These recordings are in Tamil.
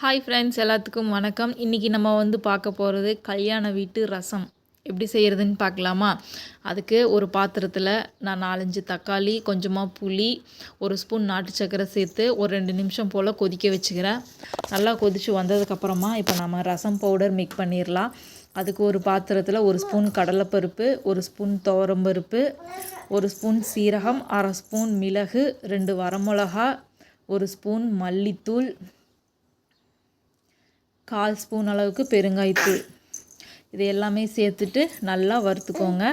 ஹாய் ஃப்ரெண்ட்ஸ், எல்லாத்துக்கும் வணக்கம். இன்றைக்கி நம்ம பார்க்க போகிறது கல்யாண வீட்டு ரசம் எப்படி செய்கிறதுன்னு பார்க்கலாமா? அதுக்கு ஒரு பாத்திரத்தில் நான் 4-5 தக்காளி, கொஞ்சமாக புளி, ஒரு ஸ்பூன் நாட்டு சர்க்கரை சேர்த்து ஒரு 2 நிமிஷம் போல் கொதிக்க வச்சுக்கிறேன். நல்லா கொதித்து வந்ததுக்கப்புறமா இப்போ நம்ம ரசம் பவுடர் மிக்ஸ் பண்ணிடலாம். அதுக்கு ஒரு பாத்திரத்தில் ஒரு ஸ்பூன் கடலைப்பருப்பு, ஒரு ஸ்பூன் துவரம்பருப்பு, ஒரு ஸ்பூன் சீரகம், 1/2 ஸ்பூன் மிளகு, 2 வரமிளகா, ஒரு ஸ்பூன் மல்லித்தூள், 1/4 ஸ்பூன் அளவுக்கு பெருங்காயத்தூள், இது எல்லாமே சேர்த்துட்டு நல்லா வறுத்துக்கோங்க.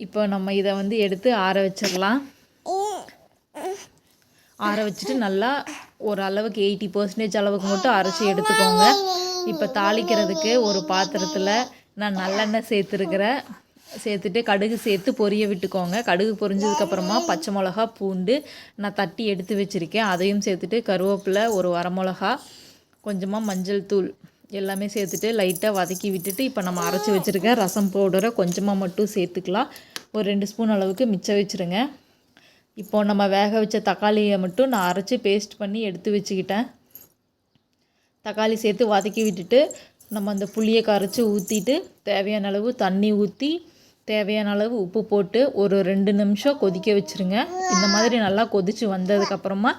இப்போ நம்ம இதை எடுத்து ஆற வச்சிடலாம். ஆற வச்சுட்டு நல்லா ஓரளவுக்கு 80% அளவுக்கு மட்டும் அரைச்சி எடுத்துக்கோங்க. இப்போ தாளிக்கிறதுக்கு ஒரு பாத்திரத்தில் நான் நல்லெண்ணெய் சேர்த்துட்டு கடுகு சேர்த்து பொரிய விட்டுக்கோங்க. கடுகு பொரிஞ்சதுக்கப்புறமா பச்சை மிளகா, பூண்டு நான் தட்டி எடுத்து வச்சுருக்கேன், அதையும் சேர்த்துட்டு கருவேப்பிலை, ஒரு வரமிளகா, கொஞ்சமாக மஞ்சள் தூள் எல்லாமே சேர்த்துட்டு லைட்டாக வதக்கி விட்டுட்டு இப்போ நம்ம அரைச்சி வச்சுருக்க ரசம் பவுடரை கொஞ்சமாக மட்டும் சேர்த்துக்கலாம். ஒரு 2 ஸ்பூன் அளவுக்கு மிச்சம் வச்சுருங்க. இப்போது நம்ம வேக வச்ச தக்காளியை மட்டும் நான் அரைச்சி பேஸ்ட் பண்ணி எடுத்து வச்சுக்கிட்டேன். தக்காளி சேர்த்து வதக்கி விட்டுட்டு நம்ம அந்த புளியை கரைச்சி ஊற்றிட்டு தேவையான அளவு தண்ணி ஊற்றி தேவையான அளவு உப்பு போட்டு ஒரு 2 நிமிஷம் கொதிக்க வச்சுருங்க. இந்த மாதிரி நல்லா கொதித்து வந்ததுக்கப்புறமா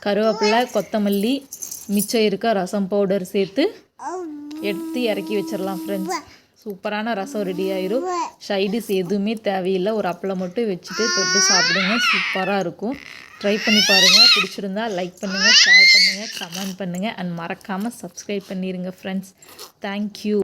கருவேப்பிலை, கொத்தமல்லி, மிச்சம் இருக்க ரசம் பவுடர் சேர்த்து எடுத்து இறக்கி வச்சிடலாம். ஃப்ரெண்ட்ஸ், சூப்பரான ரசம் ரெடி ஆயிரும். சைடிஸ் எதுவுமே தேவையில்லை, ஒரு அப்பளம் மட்டும் வச்சுட்டு தொட்டு சாப்பிடுங்க, சூப்பராக இருக்கும். ட்ரை பண்ணி பாருங்கள். பிடிச்சிருந்தா லைக் பண்ணுங்கள், ஷேர் பண்ணுங்கள், கமெண்ட் பண்ணுங்கள் அண்ட் மறக்காமல் சப்ஸ்கிரைப் பண்ணிடுங்க ஃப்ரெண்ட்ஸ். தேங்க்யூ.